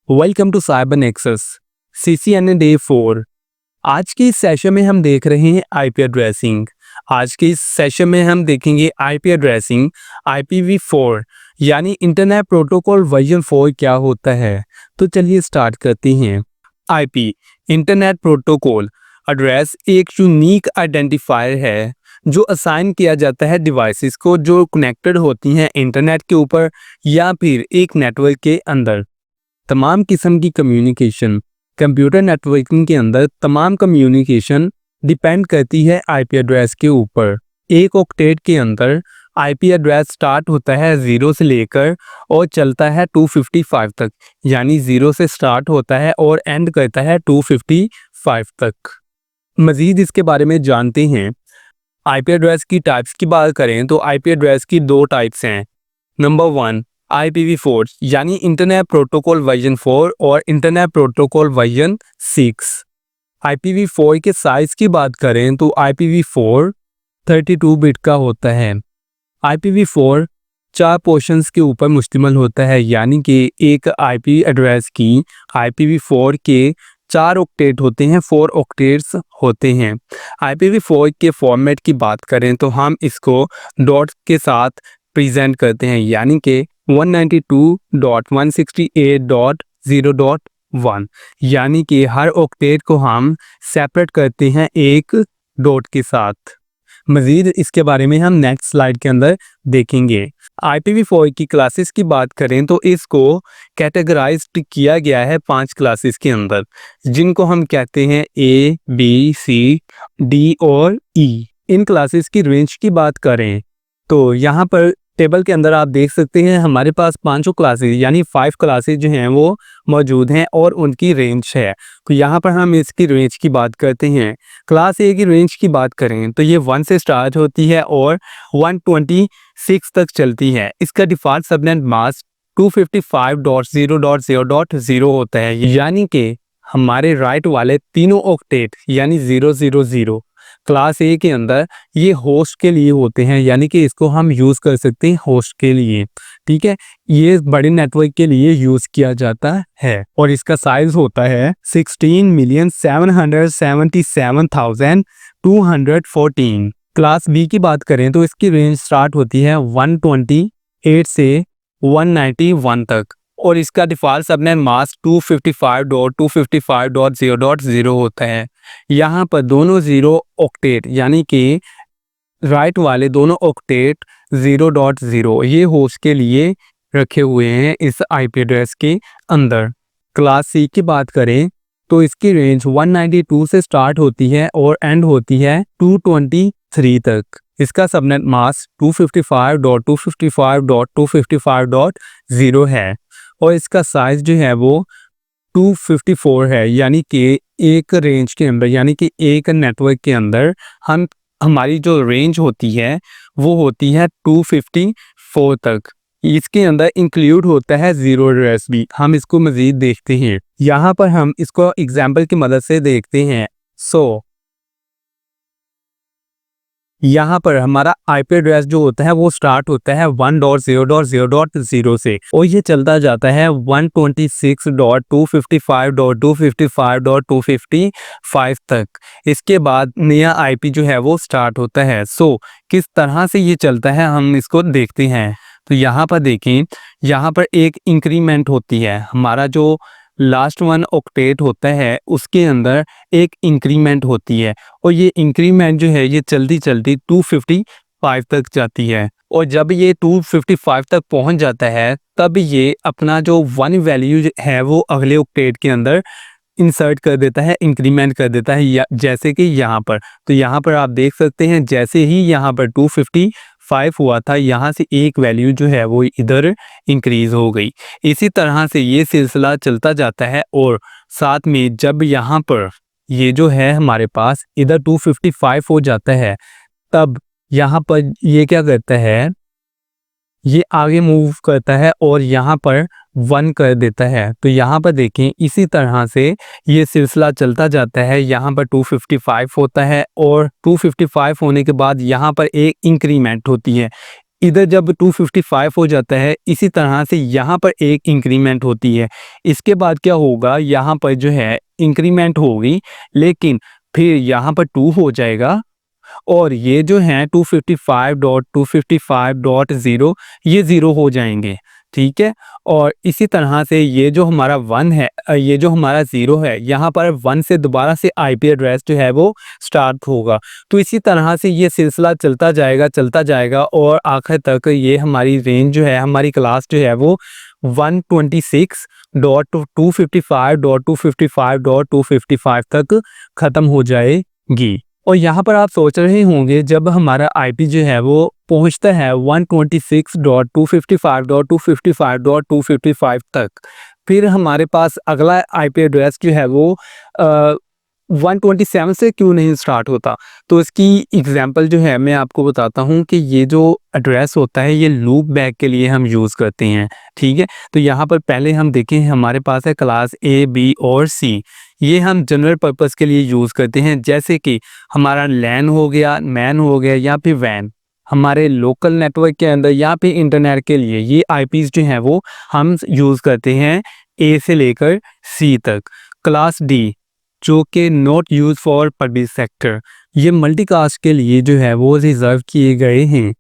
Welcome to cyber nexus CCNA day 4। आज के इस सेशन में हम देख रहे हैं आईपी एड्रेसिंग। आज के इस सेशन में हम देखेंगे आईपी एड्रेसिंग IPv4 यानी इंटरनेट प्रोटोकॉल वर्जन 4 क्या होता है। तो चलिए स्टार्ट करते हैं। आईपी इंटरनेट प्रोटोकॉल एड्रेस एक यूनिक आइडेंटिफायर है जो असाइन किया जाता है डिवाइसेस को जो कनेक्टेड होती हैं इंटरनेट के ऊपर या फिर एक नेटवर्क के अंदर। तमाम किस्म की कम्युनिकेशन कंप्यूटर नेटवर्किंग के अंदर तमाम कम्युनिकेशन डिपेंड करती है आईपी एड्रेस के ऊपर। एक ऑक्टेट के अंदर आईपी एड्रेस स्टार्ट होता है 0 से लेकर और चलता है 255 तक, यानी 0 से स्टार्ट होता है और एंड करता है 255 तक। मजीद इसके बारे में जानते हैं। आईपी एड्रेस की टाइप्स की बात करें तो आईपी एड्रेस की दो टाइप्स हैं। नंबर 1 IPv4 यानी इंटरनेट प्रोटोकॉल वर्जन 4 और इंटरनेट प्रोटोकॉल वर्जन 6। IPv4 के साइज की बात करें तो IPv4 32 बिट का होता है। IPv4 चार पोर्शंस के ऊपर मुश्तमिल होता है, यानी कि एक आईपी एड्रेस की IPv4 के 4 ऑक्टेट होते हैं, 4 ऑक्टेट्स होते हैं। IPv4 के फॉर्मेट की बात करें तो हम इसको डॉट के साथ प्रेजेंट करते हैं, यानी कि 192.168.0.1, यानी कि हर ऑक्टेट को हम सेपरेट करते हैं एक डॉट के साथ। मजीद इसके बारे में हम नेक्स्ट स्लाइड के अंदर देखेंगे। IPv4 की क्लासेस की बात करें तो इसको कैटेगराइज्ड किया गया है 5 क्लासेस के अंदर, जिनको हम कहते हैं A, B, C, D और E। इन क्लासेस की रेंज की बात करें तो यहाँ पर टेबल के अंदर आप देख सकते हैं हमारे पास 5 क्लासेस यानी 5 क्लासेस जो हैं वो मौजूद हैं और उनकी रेंज है। तो यहाँ पर हम इसकी रेंज की बात करते हैं। क्लास A की रेंज की बात करें तो ये 1 से स्टार्ट होती है और 126 तक चलती है। इसका डिफ़ॉल्ट सबनेट मास्क 255.0.0.0 होता है, यानी कि हमारे राइट वाले तीनों ऑक्टेट यानी 000 क्लास A के अंदर ये होस्ट के लिए होते हैं, यानी कि इसको हम यूज़ कर सकते हैं होस्ट के लिए। ठीक है, ये बड़े नेटवर्क के लिए यूज़ किया जाता है और इसका साइज होता है 16,777,214। क्लास B की बात करें तो इसकी रेंज स्टार्ट होती है 128 से 191 तक और इसका डिफ़ॉल्ट सबनेट मास्क 255.255.0.0 होता है। यहाँ पर दोनों 0 ऑक्टेट यानी कि राइट वाले दोनों ऑक्टेट 0.0 ये होस्ट के लिए रखे हुए हैं इस आईपी एड्रेस के अंदर। क्लास C की बात करें तो इसकी रेंज 192 से स्टार्ट होती है और एंड होती है 223 तक। इसका सबनेट मास्क 255.255.255.0 है और इसका साइज जो है वो 254 है, यानी कि एक रेंज के अंदर यानी कि एक नेटवर्क के अंदर हमारी जो रेंज होती है वो होती है 254 तक। इसके अंदर इंक्लूड होता है ज़ीरो एड्रेस भी। हम इसको मज़ीद देखते हैं। यहाँ पर हम इसको एग्जाम्पल की मदद से देखते हैं। यहाँ पर हमारा आईपी एड्रेस जो होता है वो स्टार्ट होता है 1.0.0.0 से और ये चलता जाता है 126.255.255.255 तक। इसके बाद नया आईपी जो है वो स्टार्ट होता है। किस तरह से ये चलता है हम इसको देखते हैं। तो यहाँ पर देखें, यहाँ पर एक इंक्रीमेंट होती है। हमारा जो लास्ट 1 ऑक्टेट होता है उसके अंदर एक इंक्रीमेंट होती है और ये इंक्रीमेंट जो है ये चलती चलती 255 तक जाती है और जब ये 255 तक पहुंच जाता है तब ये अपना जो 1 वैल्यू है वो अगले ऑक्टेट के अंदर इंसर्ट कर देता है, इंक्रीमेंट कर देता है, जैसे कि यहाँ पर। तो यहाँ पर आप देख सकते हैं जैसे ही यहाँ पर 255 हुआ था, यहाँ से एक वैल्यू जो है वो इधर इंक्रीज हो गई। इसी तरह से ये सिलसिला चलता जाता है और साथ में जब यहाँ पर ये जो है हमारे पास इधर 255 हो जाता है तब यहाँ पर ये क्या करता है, ये आगे मूव करता है और यहाँ पर 1 कर देता है। तो यहाँ पर देखें इसी तरह से ये सिलसिला चलता जाता है। यहाँ पर 255 होता है और 255 होने के बाद यहाँ पर एक इंक्रीमेंट होती है। इधर जब 255 हो जाता है, इसी तरह से यहाँ पर एक इंक्रीमेंट होती है। इसके बाद क्या होगा, यहाँ पर जो है इंक्रीमेंट होगी, लेकिन फिर यहाँ पर 2 हो जाएगा और ये जो है 255.255.0 ये 0 हो जाएंगे, ठीक है। और इसी तरह से ये जो हमारा 1 है, ये जो हमारा 0 है, यहाँ पर 1 से दोबारा से आईपी एड्रेस जो है वो स्टार्ट होगा। तो इसी तरह से ये सिलसिला चलता जाएगा और आखिर तक ये हमारी रेंज जो है, हमारी क्लास जो है वो 126.255.255.255 तक ख़त्म हो जाएगी। और यहाँ पर आप सोच रहे होंगे, जब हमारा आईपी जो है वो पहुँचता है 126.255.255.255 तक, फिर हमारे पास अगला आईपी एड्रेस जो है वो 127 से क्यों नहीं स्टार्ट होता। तो इसकी एग्जांपल जो है मैं आपको बताता हूँ कि ये जो एड्रेस होता है ये लूप बैक के लिए हम यूज़ करते हैं, ठीक है। तो यहाँ पर पहले हम देखें, हमारे पास है क्लास ए, बी और सी। ये हम जनरल पर्पस के लिए यूज़ करते हैं, जैसे कि हमारा लैन हो गया, मैन हो गया या फिर वैन। हमारे लोकल नेटवर्क के अंदर या फिर इंटरनेट के लिए ये आईपीज़ जो हैं वो हम यूज़ करते हैं ए से लेकर सी तक। क्लास डी जो कि not use for public sector, ये मल्टीकास्ट के लिए जो है वो रिजर्व किए गए हैं,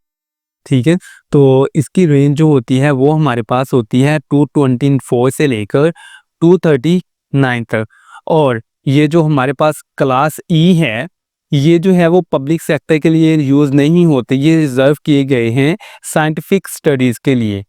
ठीक है। तो इसकी रेंज जो होती है वो हमारे पास होती है 224 से लेकर 239 तक। और ये जो हमारे पास क्लास ई है, ये जो है वो पब्लिक सेक्टर के लिए यूज़ नहीं होते, ये रिजर्व किए गए हैं साइंटिफिक स्टडीज़ के लिए।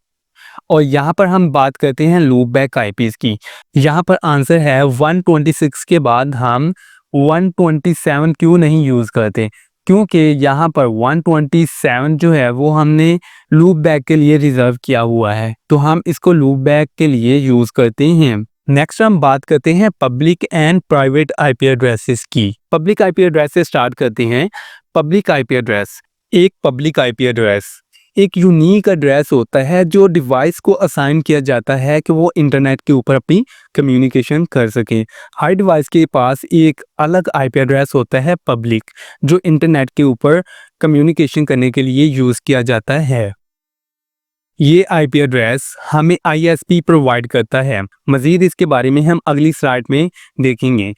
और यहाँ पर हम बात करते हैं लूप बैक आईपीज़ की। यहाँ पर आंसर है 126 के बाद हम 127 क्यों नहीं यूज़ करते, क्योंकि यहाँ पर 127 जो है वो हमने लूप बैक के लिए रिजर्व किया हुआ है, तो हम इसको लूप बैक के लिए यूज़ करते हैं। नेक्स्ट हम बात करते हैं public and private IP addresses की। पब्लिक आईपी एड्रेस से स्टार्ट करते हैं। पब्लिक आईपी एड्रेस, एक पब्लिक आईपी एड्रेस एक यूनिक एड्रेस होता है जो डिवाइस को असाइन किया जाता है कि वो इंटरनेट के ऊपर अपनी कम्युनिकेशन कर सके। हर डिवाइस के पास एक अलग आईपी एड्रेस होता है पब्लिक, जो इंटरनेट के ऊपर कम्युनिकेशन करने के लिए यूज़ किया जाता है। ये आईपी एड्रेस हमें आईएसपी प्रोवाइड करता है। मज़ीद इसके बारे में हम अगली स्लाइड में देखेंगे।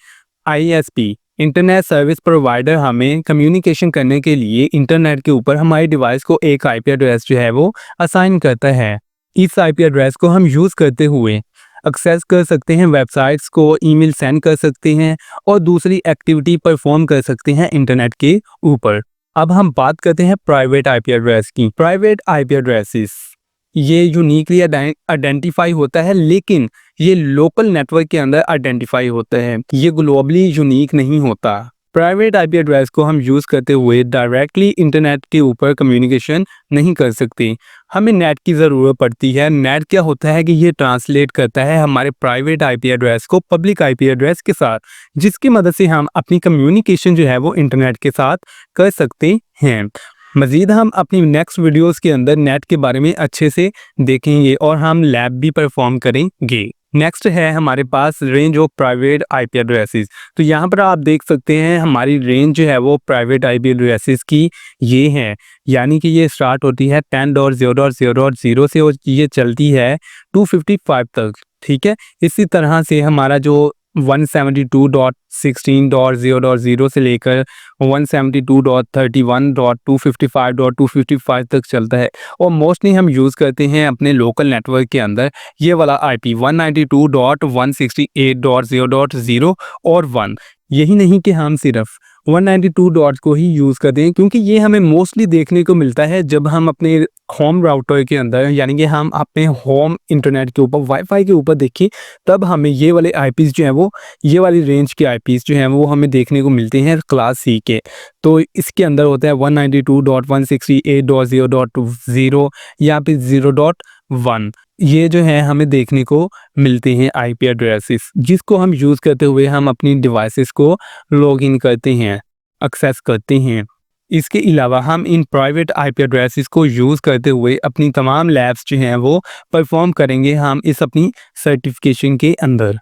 आईएसपी इंटरनेट सर्विस प्रोवाइडर हमें कम्युनिकेशन करने के लिए इंटरनेट के ऊपर हमारे डिवाइस को एक आईपी एड्रेस जो है वो असाइन करता है। इस आईपी एड्रेस को हम यूज़ करते हुए एक्सेस कर सकते हैं वेबसाइट्स को, ईमेल सेंड कर सकते हैं और दूसरी एक्टिविटी परफॉर्म कर सकते हैं इंटरनेट के ऊपर। अब हम बात करते हैं प्राइवेट आईपी एड्रेस की। प्राइवेट आईपी एड्रेसेस ये यूनिकली आइडेंटिफाई होता है, लेकिन ये लोकल नेटवर्क के अंदर आइडेंटिफाई होता है, ये ग्लोबली यूनिक नहीं होता। प्राइवेट आईपी एड्रेस को हम यूज़ करते हुए डायरेक्टली इंटरनेट के ऊपर कम्युनिकेशन नहीं कर सकते, हमें नेट की ज़रूरत पड़ती है। नेट क्या होता है कि ये ट्रांसलेट करता है हमारे प्राइवेट आईपी एड्रेस को पब्लिक आईपी एड्रेस के साथ, जिसकी मदद से हम अपनी कम्युनिकेशन जो है वो इंटरनेट के साथ कर सकते हैं। मज़ीद हम अपनी नेक्स्ट वीडियोस के अंदर नेट के बारे में अच्छे से देखेंगे और हम लैब भी परफॉर्म करेंगे। नेक्स्ट है हमारे पास range of private IP addresses. तो यहाँ पर आप देख सकते हैं हमारी रेंज जो है वो प्राइवेट आईपी एड्रेसेस की ये है, यानी कि ये स्टार्ट होती है 10.0.0.0 से और ये चलती है 255 तक, ठीक है। इसी तरह से हमारा जो 172.16.0.0 से लेकर 172.31.255.255 तक चलता है और मोस्टली हम यूज़ करते हैं अपने लोकल नेटवर्क के अंदर ये वाला आईपी 192.168.0.0 और 1। यही नहीं कि हम सिर्फ 192 डॉट को ही यूज़ करते हैं, क्योंकि ये हमें मोस्टली देखने को मिलता है जब हम अपने होम राउटर के अंदर, यानी कि हम अपने होम इंटरनेट के ऊपर वाईफाई के ऊपर देखें, तब हमें ये वाले आईपीज़ जो हैं वो ये वाली रेंज के आईपीज़ जो हैं वो हमें देखने को मिलते हैं क्लास सी के। तो इसके अंदर होता है 192.168.0.0 या फिर 0.1, ये जो है हमें देखने को मिलते हैं आईपी एड्रेसेस, जिसको हम यूज़ करते हुए हम अपनी डिवाइसेस को लॉगिन करते हैं, एक्सेस करते हैं। इसके अलावा हम इन प्राइवेट आईपी एड्रेसेस को यूज़ करते हुए अपनी तमाम लैब्स जो हैं वो परफॉर्म करेंगे हम इस अपनी सर्टिफिकेशन के अंदर।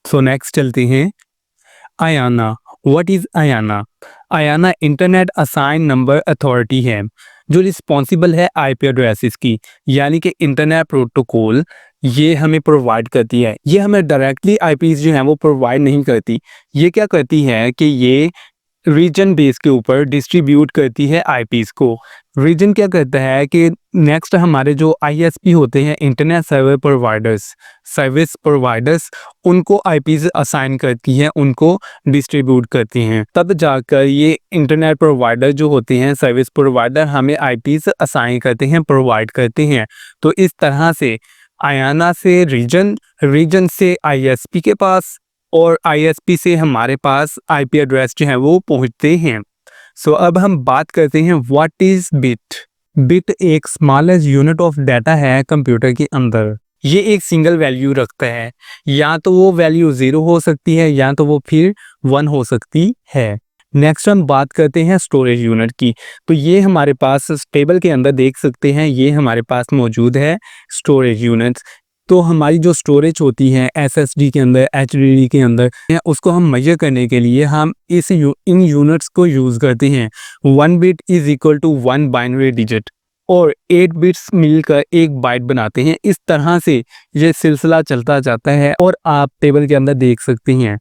सो नेक्स्ट चलते हैं Ayana. What is Ayana? Ayana internet assign number authority है। जो रिस्पॉन्सिबल है आईपी एड्रेसेस की, यानी कि इंटरनेट प्रोटोकॉल ये हमें प्रोवाइड करती है। ये हमें डायरेक्टली आईपीज़ जो हैं वो प्रोवाइड नहीं करती। ये क्या करती है कि ये रीजन बेस के ऊपर डिस्ट्रीब्यूट करती है आईपीज़ को। रीजन क्या करता है कि नेक्स्ट हमारे जो आईएसपी होते हैं, इंटरनेट सर्विस प्रोवाइडर्स, उनको आईपीज़ असाइन करती हैं, उनको डिस्ट्रीब्यूट करती हैं। तब जाकर ये इंटरनेट प्रोवाइडर जो होते हैं, सर्विस प्रोवाइडर, हमें आईपीज़ असाइन करते हैं, प्रोवाइड करते हैं। तो इस तरह से आयाना से रीजन से आईएसपी के पास और आईएसपी से हमारे पास आईपी एड्रेस जो है वो पहुंचते हैं। सो अब हम बात करते हैं व्हाट इज बिट। बिट एक स्मॉलेस्ट यूनिट ऑफ डाटा है कंप्यूटर के अंदर। ये एक सिंगल वैल्यू रखता है, या तो वो वैल्यू 0 हो सकती है या तो वो फिर 1 हो सकती है। नेक्स्ट हम बात करते हैं स्टोरेज यूनिट की। तो ये हमारे पास टेबल के अंदर देख सकते हैं, ये हमारे पास मौजूद है स्टोरेज यूनिट्स। तो हमारी जो स्टोरेज होती है एसएसडी के अंदर, एचडीडी के अंदर, उसको हम मेजर करने के लिए हम इन यूनिट्स को यूज़ करते हैं। 1 bit is equal to 1 binary digit और 8 बिट्स मिलकर 1 बाइट बनाते हैं। इस तरह से ये सिलसिला चलता जाता है और आप टेबल के अंदर देख सकते हैं।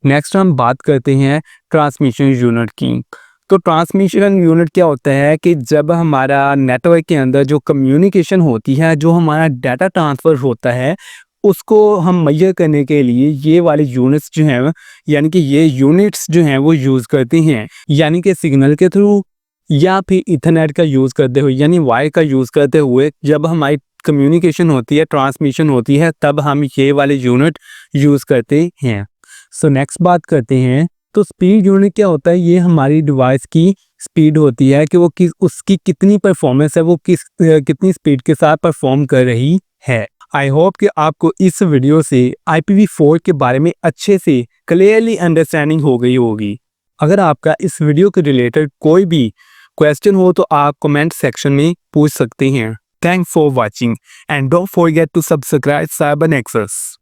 नेक्स्ट हम बात करते हैं ट्रांसमिशन यूनिट की। तो ट्रांसमिशन यूनिट क्या होता है कि जब हमारा नेटवर्क के अंदर जो कम्युनिकेशन होती है, जो हमारा डाटा ट्रांसफ़र होता है, उसको हम मेजर करने के लिए ये वाले यूनिट्स जो हैं, यानी कि ये यूनिट्स जो हैं वो यूज़ करते हैं। यानी कि सिग्नल के थ्रू या फिर इथरनेट का यूज़ करते हुए, यानी वायर का यूज़ करते हुए जब हमारी कम्युनिकेशन होती है, ट्रांसमिशन होती है, तब हम ये वाले यूनिट यूज़ करते हैं। सो नेक्स्ट बात करते हैं, तो स्पीड यूनिट क्या होता है? ये हमारी डिवाइस की स्पीड होती है कि वो उसकी कितनी परफॉर्मेंस है, वो कितनी स्पीड के साथ परफॉर्म कर रही है। आई होप कि आपको इस वीडियो से IPv4 के बारे में अच्छे से क्लियरली अंडरस्टैंडिंग हो गई होगी। अगर आपका इस वीडियो के रिलेटेड कोई भी क्वेश्चन हो तो आप कमेंट सेक्शन में पूछ सकते हैं। Thanks for watching and don't forget to subscribe cyber nexus.